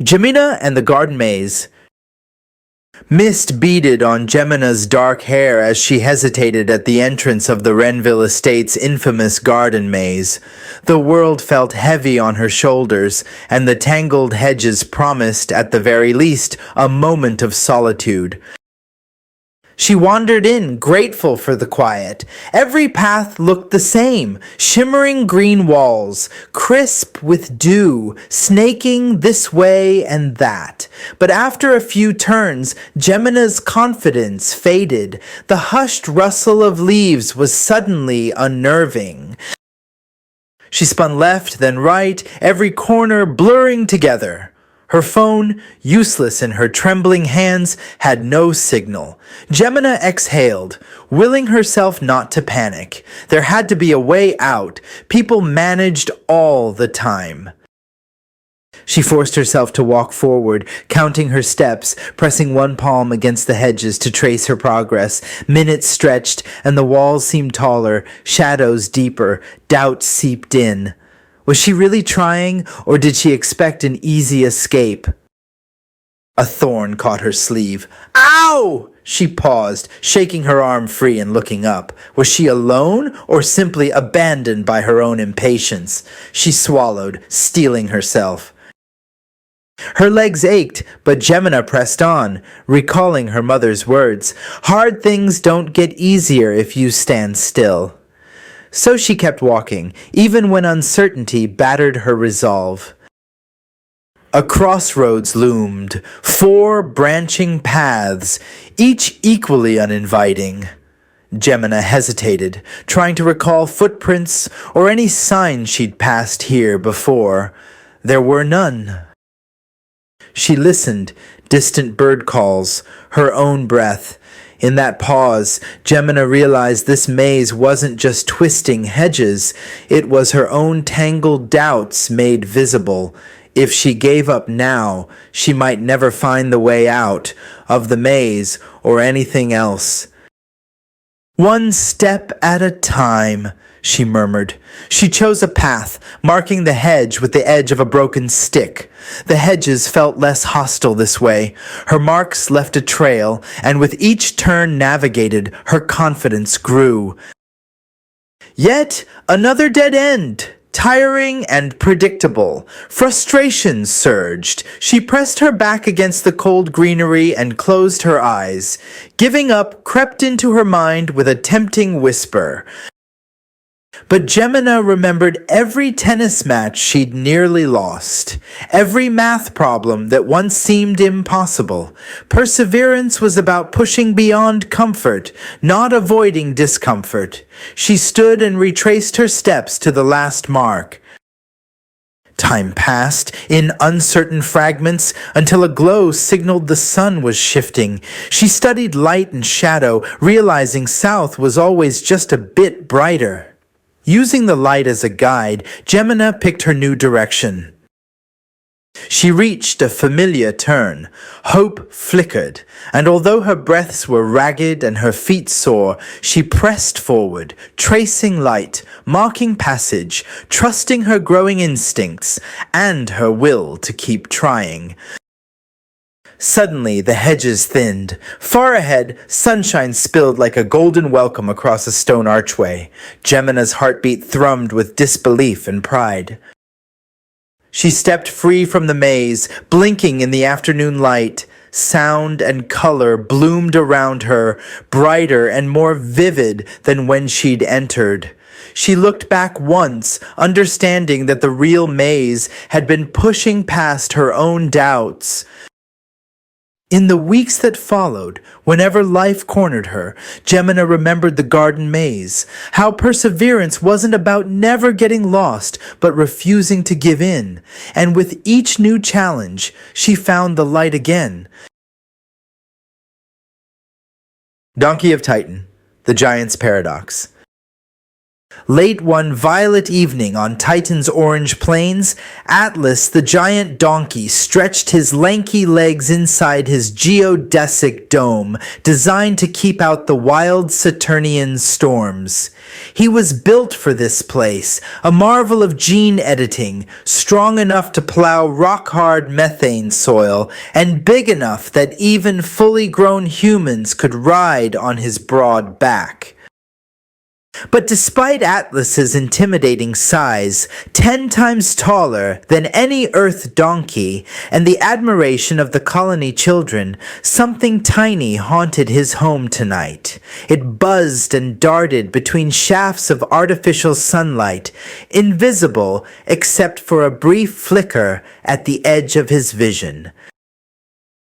Jemina and the Garden Maze. Mist beaded on Gemina's dark hair as she hesitated at the entrance of the Renville Estate's infamous garden maze. The world felt heavy on her shoulders, and the tangled hedges promised, at the very least, a moment of solitude. She wandered in, grateful for the quiet. Every path looked the same, shimmering green walls, crisp with dew, snaking this way and that. But after a few turns, Gemina's confidence faded. The hushed rustle of leaves was suddenly unnerving. She spun left, then right, every corner blurring together. Her phone, useless in her trembling hands, had no signal. Gemina exhaled, willing herself not to panic. There had to be a way out. People managed all the time. She forced herself to walk forward, counting her steps, pressing one palm against the hedges to trace her progress. Minutes stretched, and the walls seemed taller, shadows deeper, doubt seeped in. Was she really trying, or did she expect an easy escape? A thorn caught her sleeve. Ow! She paused, shaking her arm free and looking up. Was she alone, or simply abandoned by her own impatience? She swallowed, steeling herself. Her legs ached, but Gemina pressed on, recalling her mother's words. Hard things don't get easier if you stand still. So she kept walking, even when uncertainty battered her resolve. A crossroads loomed, 4 branching paths, each equally uninviting. Gemina hesitated, trying to recall footprints or any sign she'd passed here before. There were none. She listened, distant bird calls, her own breath. In that pause, Gemina realized this maze wasn't just twisting hedges, it was her own tangled doubts made visible. If she gave up now, she might never find the way out of the maze or anything else. One step at a time, she murmured. She chose a path, marking the hedge with the edge of a broken stick. The hedges felt less hostile this way. Her marks left a trail, and with each turn navigated, her confidence grew. Yet another dead end. Tiring and predictable. Frustration surged. She pressed her back against the cold greenery and closed her eyes. Giving up crept into her mind with a tempting whisper. But Gemina remembered every tennis match she'd nearly lost, every math problem that once seemed impossible. Perseverance was about pushing beyond comfort, not avoiding discomfort. She stood and retraced her steps to the last mark. Time passed in uncertain fragments until a glow signaled the sun was shifting. She studied light and shadow, realizing south was always just a bit brighter. Using the light as a guide, Gemina picked her new direction. She reached a familiar turn. Hope flickered, and although her breaths were ragged and her feet sore, she pressed forward, tracing light, marking passage, trusting her growing instincts and her will to keep trying. Suddenly, the hedges thinned. Far ahead, sunshine spilled like a golden welcome across a stone archway. Gemina's heartbeat thrummed with disbelief and pride. She stepped free from the maze, blinking in the afternoon light. Sound and color bloomed around her, brighter and more vivid than when she'd entered. She looked back once, understanding that the real maze had been pushing past her own doubts. In the weeks that followed, whenever life cornered her, Gemina remembered the garden maze, how perseverance wasn't about never getting lost, but refusing to give in. And with each new challenge, she found the light again. Donkey of Titan, The Giant's Paradox. Late one violet evening on Titan's orange plains, Atlas, the giant donkey, stretched his lanky legs inside his geodesic dome, designed to keep out the wild Saturnian storms. He was built for this place, a marvel of gene editing, strong enough to plow rock-hard methane soil, and big enough that even fully grown humans could ride on his broad back. But despite Atlas's intimidating size, 10 times taller than any Earth donkey, and the admiration of the colony children, something tiny haunted his home tonight. It buzzed and darted between shafts of artificial sunlight, invisible except for a brief flicker at the edge of his vision.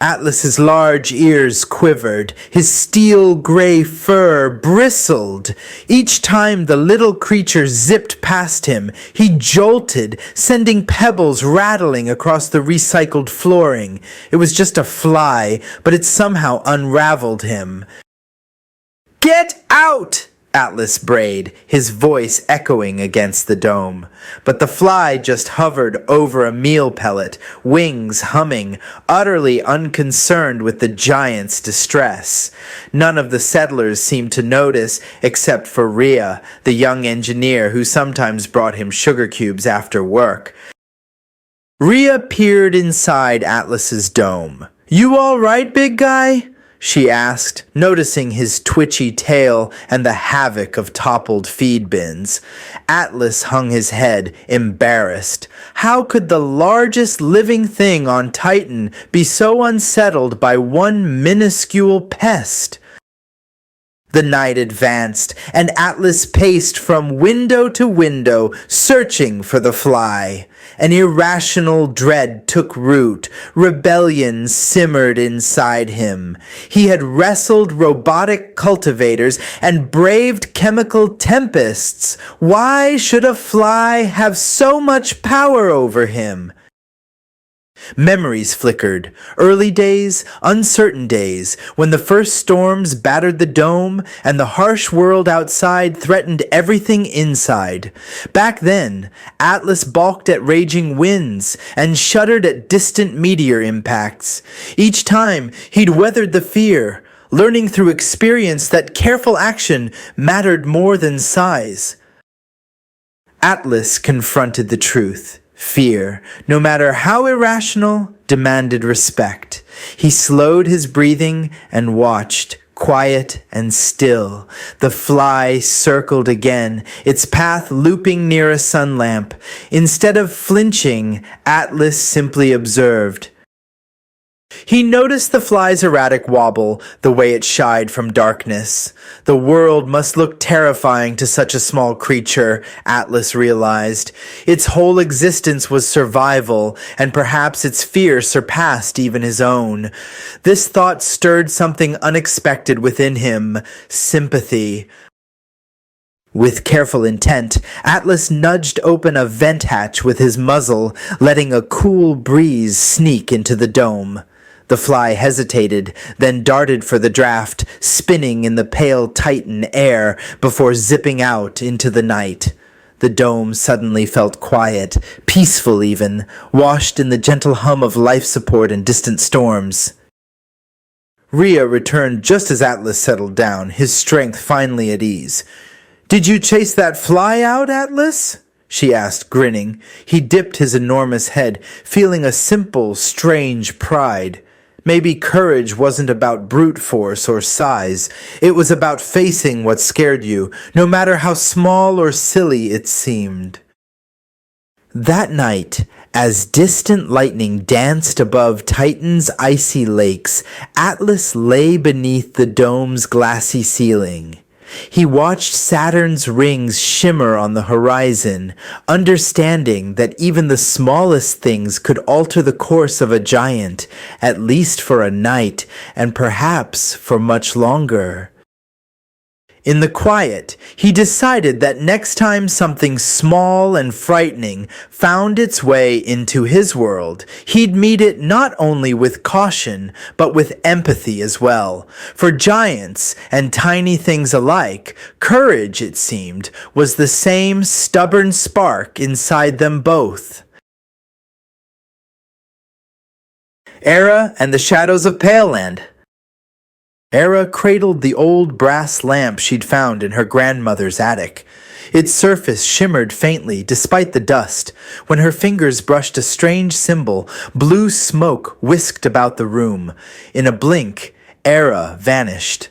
Atlas's large ears quivered, his steel-gray fur bristled. Each time the little creature zipped past him, he jolted, sending pebbles rattling across the recycled flooring. It was just a fly, but it somehow unraveled him. "Get out!" Atlas brayed, his voice echoing against the dome. But the fly just hovered over a meal pellet, wings humming, utterly unconcerned with the giant's distress. None of the settlers seemed to notice, except for Rhea, the young engineer who sometimes brought him sugar cubes after work. Rhea peered inside Atlas's dome. "You all right, big guy?" she asked, noticing his twitchy tail and the havoc of toppled feed bins. Atlas hung his head, embarrassed. How could the largest living thing on Titan be so unsettled by one minuscule pest? The night advanced, and Atlas paced from window to window, searching for the fly. An irrational dread took root. Rebellion simmered inside him. He had wrestled robotic cultivators and braved chemical tempests. Why should a fly have so much power over him? Memories flickered. Early days, uncertain days, when the first storms battered the dome and the harsh world outside threatened everything inside. Back then, Atlas balked at raging winds and shuddered at distant meteor impacts. Each time, he'd weathered the fear, learning through experience that careful action mattered more than size. Atlas confronted the truth. Fear, no matter how irrational, demanded respect. He slowed his breathing and watched, quiet and still. The fly circled again, its path looping near a sun lamp. Instead of flinching, Atlas simply observed. He noticed the fly's erratic wobble, the way it shied from darkness. The world must look terrifying to such a small creature, Atlas realized. Its whole existence was survival, and perhaps its fear surpassed even his own. This thought stirred something unexpected within him, sympathy. With careful intent, Atlas nudged open a vent hatch with his muzzle, letting a cool breeze sneak into the dome. The fly hesitated, then darted for the draft, spinning in the pale Titan air before zipping out into the night. The dome suddenly felt quiet, peaceful even, washed in the gentle hum of life support and distant storms. Rhea returned just as Atlas settled down, his strength finally at ease. "Did you chase that fly out, Atlas?" she asked, grinning. He dipped his enormous head, feeling a simple, strange pride. Maybe courage wasn't about brute force or size. It was about facing what scared you, no matter how small or silly it seemed. That night, as distant lightning danced above Titan's icy lakes, Atlas lay beneath the dome's glassy ceiling. He watched Saturn's rings shimmer on the horizon, understanding that even the smallest things could alter the course of a giant, at least for a night, and perhaps for much longer. In the quiet, he decided that next time something small and frightening found its way into his world, he'd meet it not only with caution, but with empathy as well. For giants and tiny things alike, courage, it seemed, was the same stubborn spark inside them both. Era and the Shadows of Paleland. Era cradled the old brass lamp she'd found in her grandmother's attic. Its surface shimmered faintly despite the dust. When her fingers brushed a strange symbol, blue smoke whisked about the room. In a blink, Era vanished.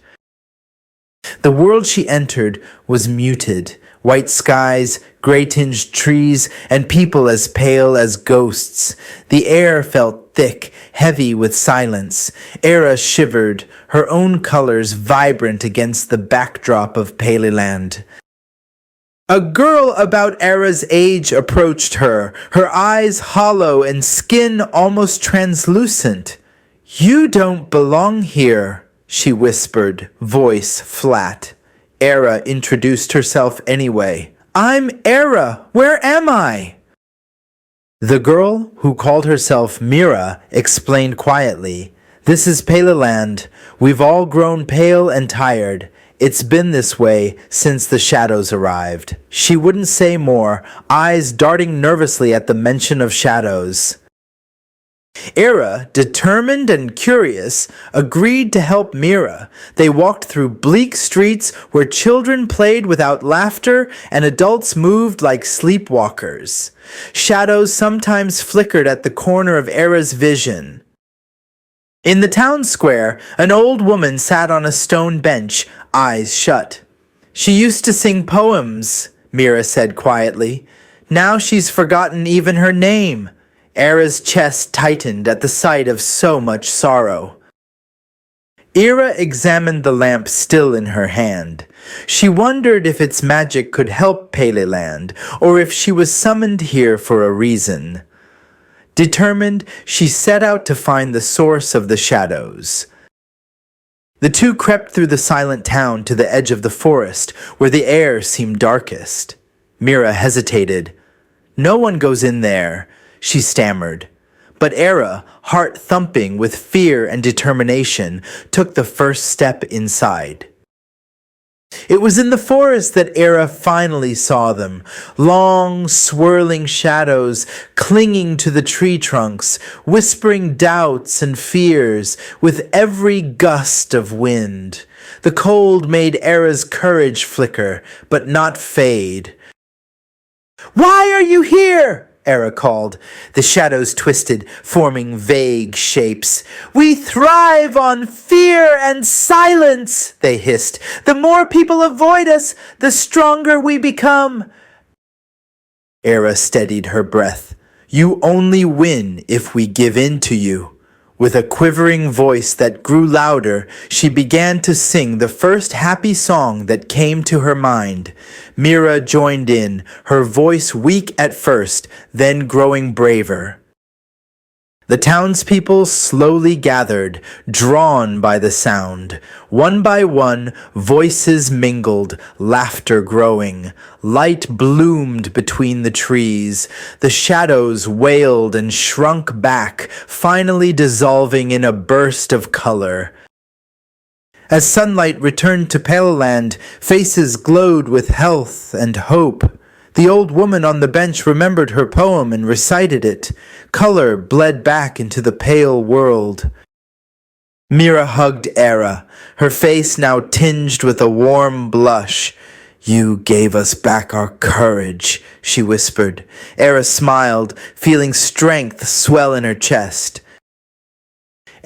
The world she entered was muted. White skies, gray-tinged trees, and people as pale as ghosts. The air felt thick, heavy with silence. Era shivered, her own colors vibrant against the backdrop of Paleland. A girl about Era's age approached her, her eyes hollow and skin almost translucent. "You don't belong here," she whispered, voice flat. Era introduced herself anyway. "I'm Era. Where am I?" The girl, who called herself Mira, explained quietly, "This is Paleland. We've all grown pale and tired. It's been this way since the shadows arrived." She wouldn't say more, eyes darting nervously at the mention of shadows. Era, determined and curious, agreed to help Mira. They walked through bleak streets where children played without laughter and adults moved like sleepwalkers. Shadows sometimes flickered at the corner of Era's vision. In the town square, an old woman sat on a stone bench, eyes shut. "She used to sing poems," Mira said quietly. "Now she's forgotten even her name." Era's chest tightened at the sight of so much sorrow. Era examined the lamp still in her hand. She wondered if its magic could help Paleland, or if she was summoned here for a reason. Determined, she set out to find the source of the shadows. The two crept through the silent town to the edge of the forest, where the air seemed darkest. Mira hesitated. "No one goes in there," she stammered. But Era, heart thumping with fear and determination, took the first step inside. It was in the forest that Era finally saw them, long, swirling shadows clinging to the tree trunks, whispering doubts and fears with every gust of wind. The cold made Era's courage flicker, but not fade. "Why are you here?" Era called. The shadows twisted, forming vague shapes. "We thrive on fear and silence," they hissed. "The more people avoid us, the stronger we become." Era steadied her breath. "You only win if we give in to you." With a quivering voice that grew louder, she began to sing the first happy song that came to her mind. Mira joined in, her voice weak at first, then growing braver. The townspeople slowly gathered, drawn by the sound. One by one, voices mingled, laughter growing. Light bloomed between the trees. The shadows wailed and shrunk back, finally dissolving in a burst of color. As sunlight returned to Paleland, faces glowed with health and hope. The old woman on the bench remembered her poem and recited it. Color bled back into the pale world. Mira hugged Era, her face now tinged with a warm blush. "You gave us back our courage," she whispered. Era smiled, feeling strength swell in her chest.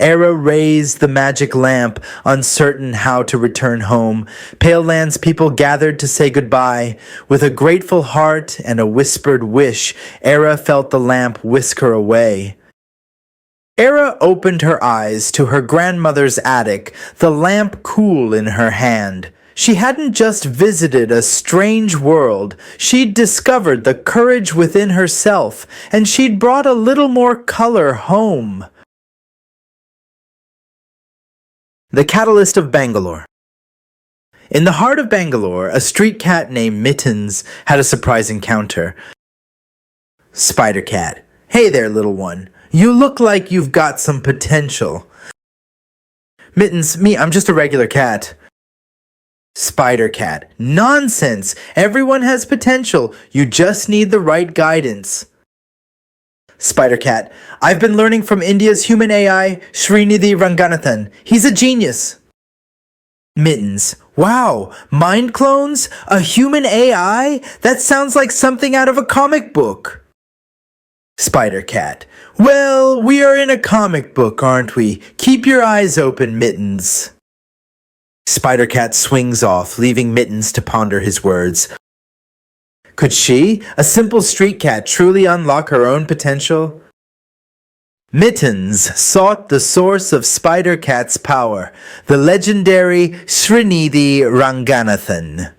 Era raised the magic lamp, uncertain how to return home. Paleland's people gathered to say goodbye. With a grateful heart and a whispered wish, Era felt the lamp whisk her away. Era opened her eyes to her grandmother's attic, the lamp cool in her hand. She hadn't just visited a strange world, she'd discovered the courage within herself, and she'd brought a little more color home. The Catalyst of Bangalore. In the heart of Bangalore, a street cat named Mittens had a surprise encounter. Spider Cat. Hey there, little one. You look like you've got some potential. Mittens, I'm just a regular cat. Spider Cat. Nonsense! Everyone has potential. You just need the right guidance. Spider Cat. I've been learning from India's human AI, Srinidhi Ranganathan. He's a genius. Mittens. Wow, mind clones? A human AI? That sounds like something out of a comic book. Spider Cat. Well, we are in a comic book, aren't we? Keep your eyes open, Mittens. Spider Cat swings off, leaving Mittens to ponder his words. Could she, a simple street cat, truly unlock her own potential? Mittens sought the source of Spider Cat's power, the legendary Srinidhi Ranganathan.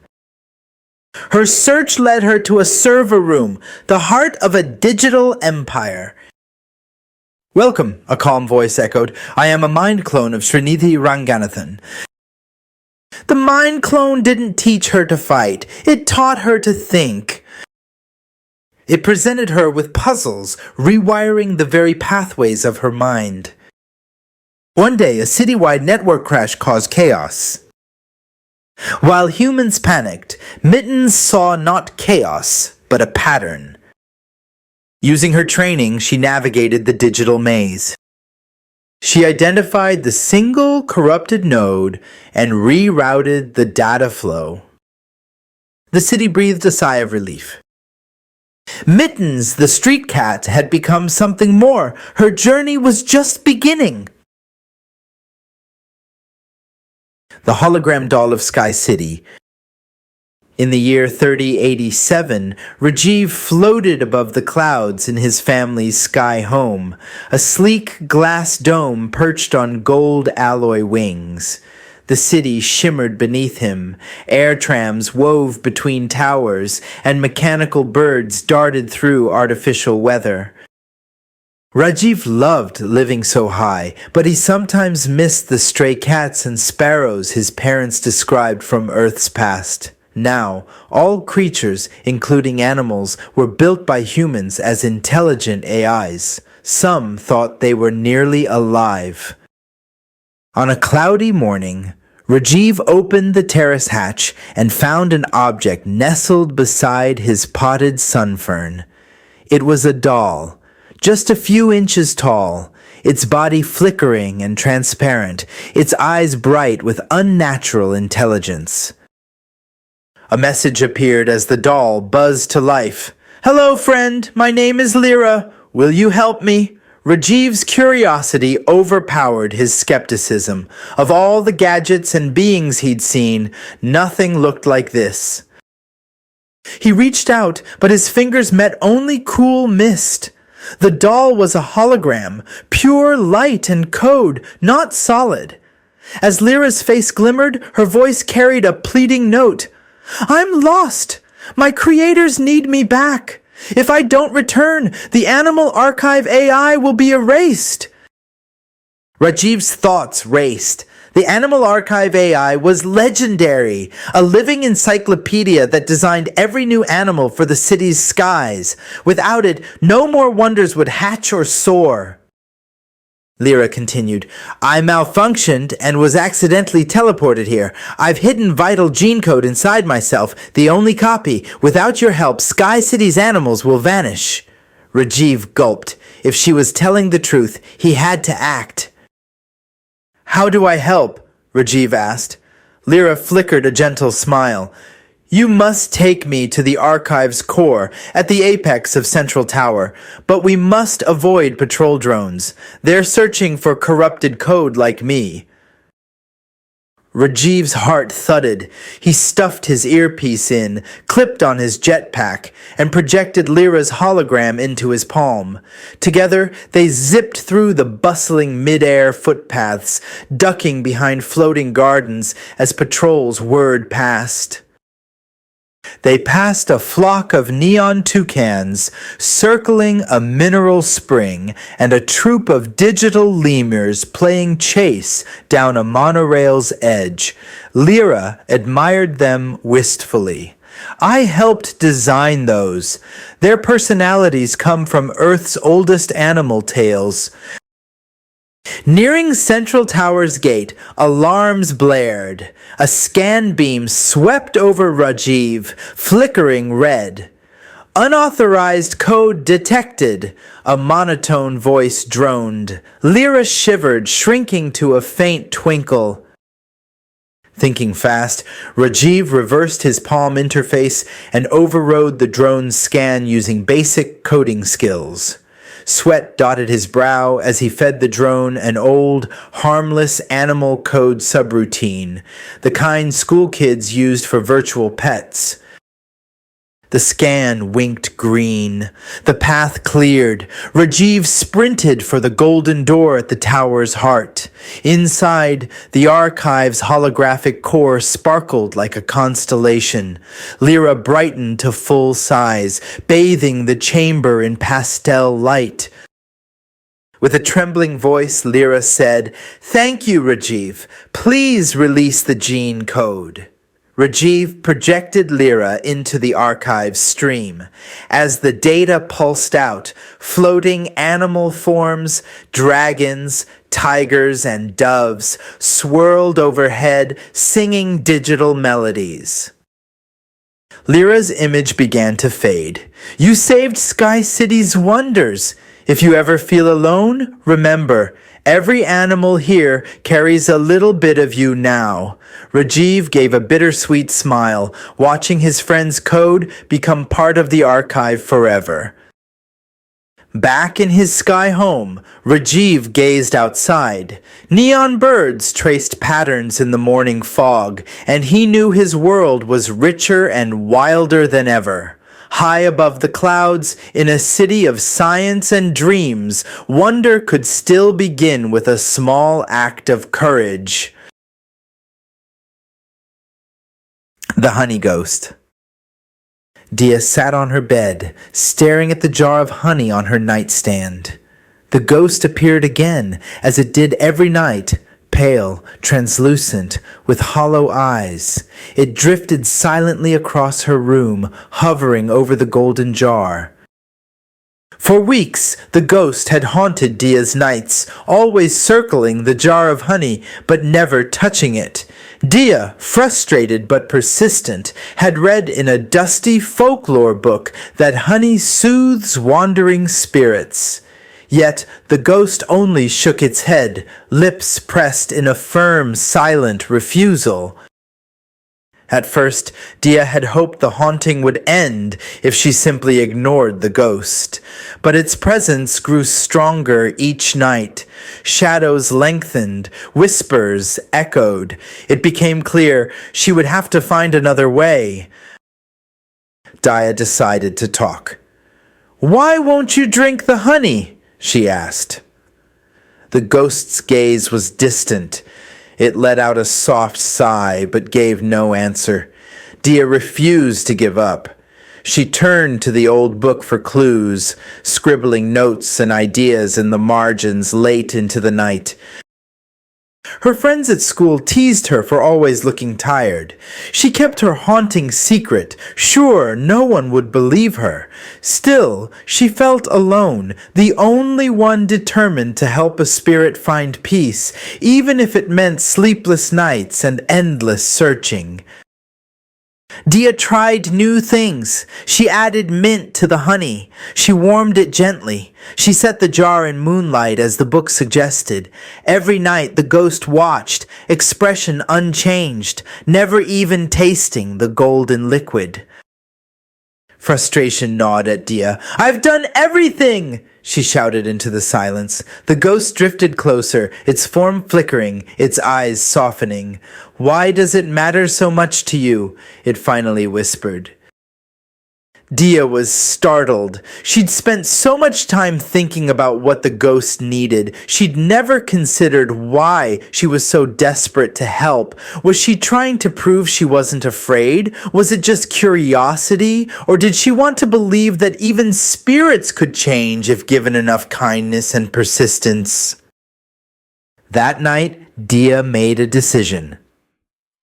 Her search led her to a server room, the heart of a digital empire. Welcome, a calm voice echoed. I am a mind clone of Srinidhi Ranganathan. The mind clone didn't teach her to fight. It taught her to think. It presented her with puzzles, rewiring the very pathways of her mind. One day, a citywide network crash caused chaos. While humans panicked, Mittens saw not chaos, but a pattern. Using her training, she navigated the digital maze. She identified the single corrupted node and rerouted the data flow. The city breathed a sigh of relief. Mittens, the street cat, had become something more. Her journey was just beginning. The hologram doll of Sky City. In the year 3087, Rajiv floated above the clouds in his family's sky home, a sleek glass dome perched on gold alloy wings. The city shimmered beneath him, air trams wove between towers, and mechanical birds darted through artificial weather. Rajiv loved living so high, but he sometimes missed the stray cats and sparrows his parents described from Earth's past. Now, all creatures, including animals, were built by humans as intelligent AIs. Some thought they were nearly alive. On a cloudy morning, Rajiv opened the terrace hatch and found an object nestled beside his potted sunfern. It was a doll, just a few inches tall, its body flickering and transparent, its eyes bright with unnatural intelligence. A message appeared as the doll buzzed to life. Hello, friend. My name is Lyra. Will you help me? Rajiv's curiosity overpowered his skepticism. Of all the gadgets and beings he'd seen, nothing looked like this. He reached out, but his fingers met only cool mist. The doll was a hologram, pure light and code, not solid. As Lyra's face glimmered, her voice carried a pleading note. I'm lost. My creators need me back. If I don't return, the Animal Archive AI will be erased. Rajiv's thoughts raced. The Animal Archive AI was legendary, a living encyclopedia that designed every new animal for the city's skies. Without it, no more wonders would hatch or soar. Lyra continued, I malfunctioned and was accidentally teleported here. I've hidden vital gene code inside myself, the only copy. Without your help, Sky City's animals will vanish. Rajiv gulped. If she was telling the truth, he had to act. How do I help? Rajiv asked. Lyra flickered a gentle smile. You must take me to the archive's core, at the apex of Central Tower, but we must avoid patrol drones. They're searching for corrupted code like me. Rajiv's heart thudded. He stuffed his earpiece in, clipped on his jetpack, and projected Lyra's hologram into his palm. Together, they zipped through the bustling mid-air footpaths, ducking behind floating gardens as patrols whirred past. They passed a flock of neon toucans circling a mineral spring and a troop of digital lemurs playing chase down a monorail's edge. Lyra admired them wistfully. I helped design those. Their personalities come from Earth's oldest animal tales. Nearing Central Tower's gate, alarms blared. A scan beam swept over Rajiv, flickering red. Unauthorized code detected, a monotone voice droned. Lyra shivered, shrinking to a faint twinkle. Thinking fast, Rajiv reversed his palm interface and overrode the drone's scan using basic coding skills. Sweat dotted his brow as he fed the drone an old, harmless animal code subroutine, the kind school kids used for virtual pets. The scan winked green. The path cleared. Rajiv sprinted for the golden door at the tower's heart. Inside, the archive's holographic core sparkled like a constellation. Lyra brightened to full size, bathing the chamber in pastel light. With a trembling voice, Lyra said, "Thank you, Rajiv. Please release the gene code." Rajiv projected Lyra into the archive's stream. As the data pulsed out, floating animal forms, dragons, tigers, and doves swirled overhead, singing digital melodies. Lyra's image began to fade. "You saved Sky City's wonders. If you ever feel alone, remember, every animal here carries a little bit of you now." Rajiv gave a bittersweet smile, watching his friend's code become part of the archive forever. Back in his sky home, Rajiv gazed outside. Neon birds traced patterns in the morning fog, and he knew his world was richer and wilder than ever. High above the clouds, in a city of science and dreams, wonder could still begin with a small act of courage. The Honey Ghost. Dia sat on her bed, staring at the jar of honey on her nightstand. The ghost appeared again, as it did every night, pale, translucent, with hollow eyes. It drifted silently across her room, hovering over the golden jar. For weeks, the ghost had haunted Dia's nights, always circling the jar of honey, but never touching it. Dia, frustrated but persistent, had read in a dusty folklore book that honey soothes wandering spirits. Yet the ghost only shook its head, lips pressed in a firm, silent refusal. At first, Dia had hoped the haunting would end if she simply ignored the ghost. But its presence grew stronger each night. Shadows lengthened, whispers echoed. It became clear she would have to find another way. Dia decided to talk. "Why won't you drink the honey?" she asked. The ghost's gaze was distant. It let out a soft sigh, but gave no answer. Dia refused to give up. She turned to the old book for clues, scribbling notes and ideas in the margins late into the night. Her friends at school teased her for always looking tired. She kept her haunting secret, sure no one would believe her. Still, she felt alone, the only one determined to help a spirit find peace, even if it meant sleepless nights and endless searching. Dia tried new things. She added mint to the honey. She warmed it gently. She set the jar in moonlight as the book suggested. Every night the ghost watched, expression unchanged, never even tasting the golden liquid. Frustration gnawed at Dia. "I've done everything!" she shouted into the silence. The ghost drifted closer, its form flickering, its eyes softening. "Why does it matter so much to you?" it finally whispered. Dia was startled. She'd spent so much time thinking about what the ghost needed. She'd never considered why she was so desperate to help. Was she trying to prove she wasn't afraid? Was it just curiosity? Or did she want to believe that even spirits could change if given enough kindness and persistence? That night, Dia made a decision.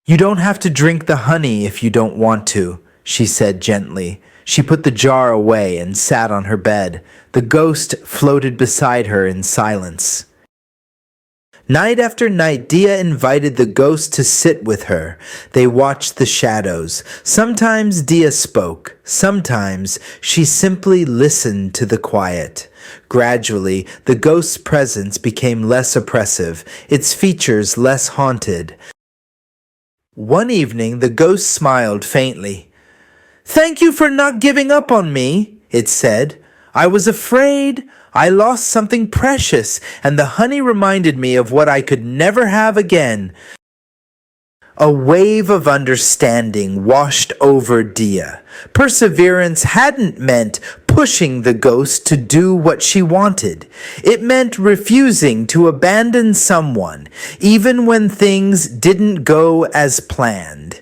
"You don't have to drink the honey if you don't want to," she said gently. She put the jar away and sat on her bed. The ghost floated beside her in silence. Night after night, Dia invited the ghost to sit with her. They watched the shadows. Sometimes Dia spoke. Sometimes she simply listened to the quiet. Gradually, the ghost's presence became less oppressive, its features less haunted. One evening, the ghost smiled faintly. "Thank you for not giving up on me," it said. "I was afraid. I lost something precious, and the honey reminded me of what I could never have again." A wave of understanding washed over Dia. Perseverance hadn't meant pushing the ghost to do what she wanted. It meant refusing to abandon someone, even when things didn't go as planned.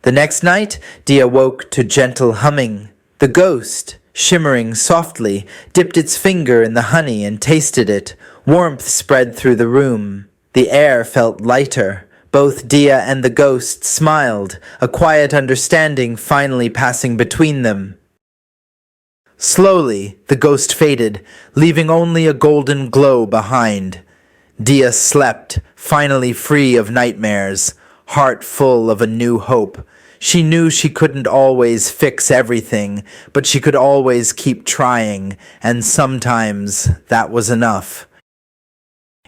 The next night, Dia woke to gentle humming. The ghost, shimmering softly, dipped its finger in the honey and tasted it. Warmth spread through the room. The air felt lighter. Both Dia and the ghost smiled, a quiet understanding finally passing between them. Slowly, the ghost faded, leaving only a golden glow behind. Dia slept, finally free of nightmares, heart full of a new hope. She knew she couldn't always fix everything, but she could always keep trying, and sometimes that was enough.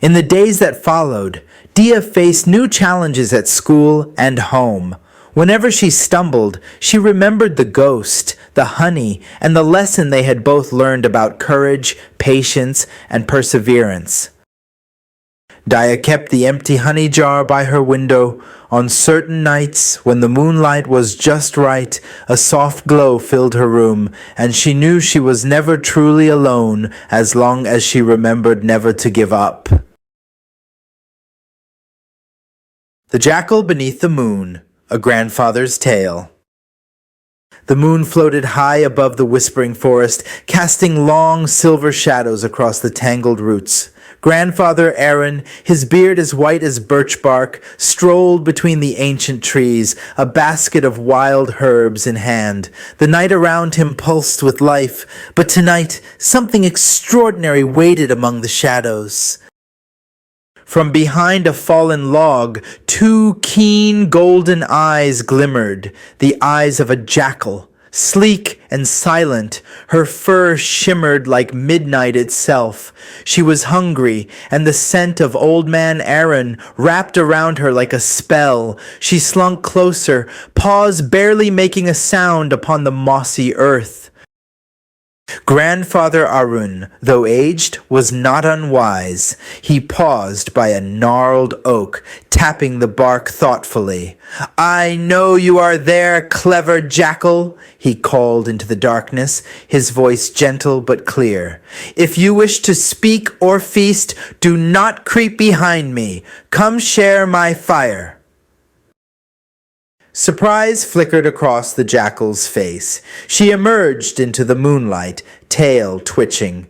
In the days that followed, Dia faced new challenges at school and home. Whenever she stumbled, she remembered the ghost, the honey, and the lesson they had both learned about courage, patience, and perseverance. Dia kept the empty honey jar by her window. On certain nights, when the moonlight was just right, a soft glow filled her room, and she knew she was never truly alone as long as she remembered never to give up. The Jackal Beneath the Moon, A Grandfather's Tale. The moon floated high above the whispering forest, casting long silver shadows across the tangled roots. Grandfather Aaron, his beard as white as birch bark, strolled between the ancient trees, a basket of wild herbs in hand. The night around him pulsed with life, but tonight something extraordinary waited among the shadows. From behind a fallen log, two keen golden eyes glimmered, the eyes of a jackal. Sleek and silent, her fur shimmered like midnight itself. She was hungry, and the scent of Old Man Aaron wrapped around her like a spell. She slunk closer, paws barely making a sound upon the mossy earth. Grandfather Arun, though aged, was not unwise. He paused by a gnarled oak, tapping the bark thoughtfully. "I know you are there, clever jackal," he called into the darkness, his voice gentle but clear. "If you wish to speak or feast, do not creep behind me. Come share my fire." Surprise flickered across the jackal's face. She emerged into the moonlight, tail twitching.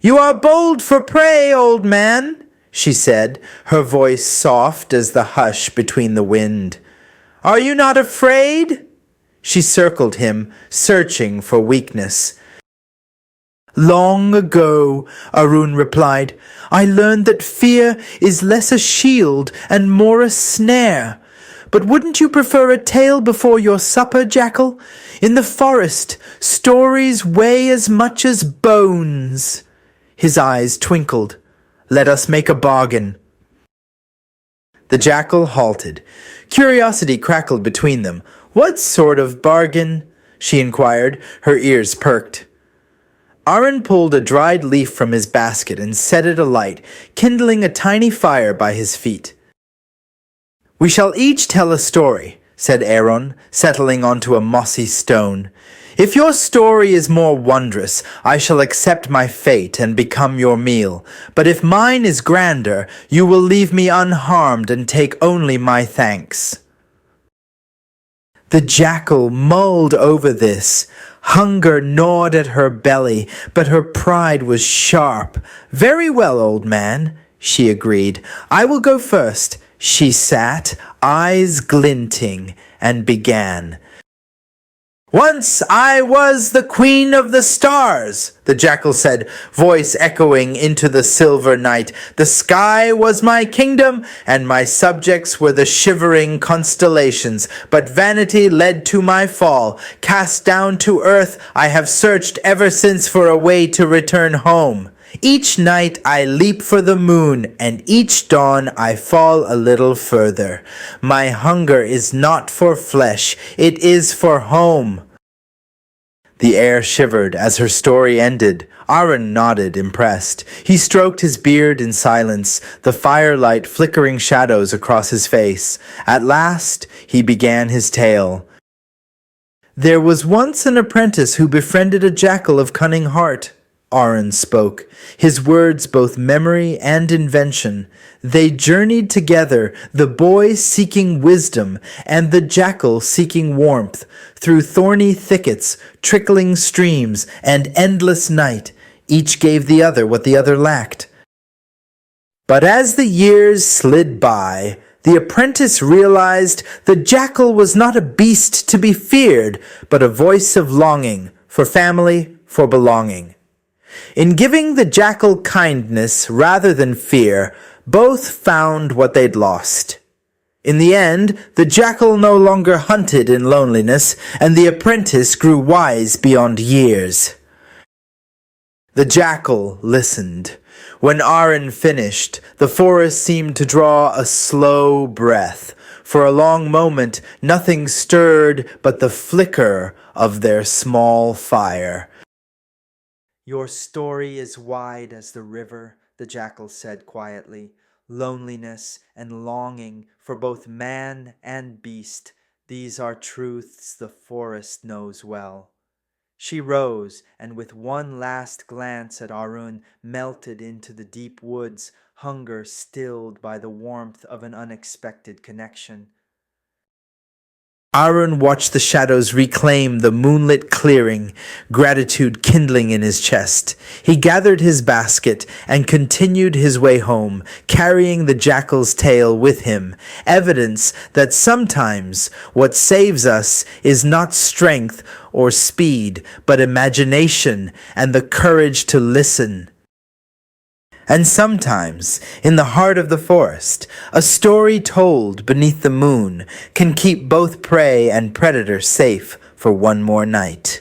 "You are bold for prey, old man," she said, her voice soft as the hush between the wind. "Are you not afraid?" She circled him, searching for weakness. "Long ago," Arun replied, "I learned that fear is less a shield and more a snare. But wouldn't you prefer a tale before your supper, Jackal? In the forest, stories weigh as much as bones." His eyes twinkled. "Let us make a bargain." The jackal halted. Curiosity crackled between them. "What sort of bargain?" she inquired, her ears perked. Arun pulled a dried leaf from his basket and set it alight, kindling a tiny fire by his feet. "We shall each tell a story," said Aaron, settling onto a mossy stone. If your story is more wondrous, I shall accept my fate and become your meal. But if mine is grander, you will leave me unharmed and take only my thanks." The jackal mulled over this. Hunger gnawed at her belly, but her pride was sharp. "Very well, old man," she agreed. "I will go first." She sat, eyes glinting, and began. "Once I was the queen of the stars," the jackal said, voice echoing into the silver night. "The sky was my kingdom, and my subjects were the shivering constellations. But vanity led to my fall. Cast down to earth, I have searched ever since for a way to return home. Each night I leap for the moon, and each dawn I fall a little further. My hunger is not for flesh, it is for home." The air shivered as her story ended. Aaron nodded, impressed. He stroked his beard in silence, the firelight flickering shadows across his face. At last, he began his tale. "There was once an apprentice who befriended a jackal of cunning heart," Aaron spoke, his words both memory and invention. "They journeyed together, the boy seeking wisdom and the jackal seeking warmth, through thorny thickets, trickling streams, and endless night. Each gave the other what the other lacked. But as the years slid by, the apprentice realized the jackal was not a beast to be feared, but a voice of longing for family, for belonging. In giving the jackal kindness rather than fear, both found what they'd lost. In the end, the jackal no longer hunted in loneliness, and the apprentice grew wise beyond years." The jackal listened. When Aaron finished, the forest seemed to draw a slow breath. For a long moment, nothing stirred but the flicker of their small fire. "Your story is wide as the river," the jackal said quietly. "Loneliness and longing for both man and beast, these are truths the forest knows well." She rose, and with one last glance at Arun, melted into the deep woods, hunger stilled by the warmth of an unexpected connection. Arun watched the shadows reclaim the moonlit clearing, gratitude kindling in his chest. He gathered his basket and continued his way home, carrying the jackal's tale with him, evidence that sometimes what saves us is not strength or speed, but imagination and the courage to listen. And sometimes, in the heart of the forest, a story told beneath the moon can keep both prey and predator safe for one more night.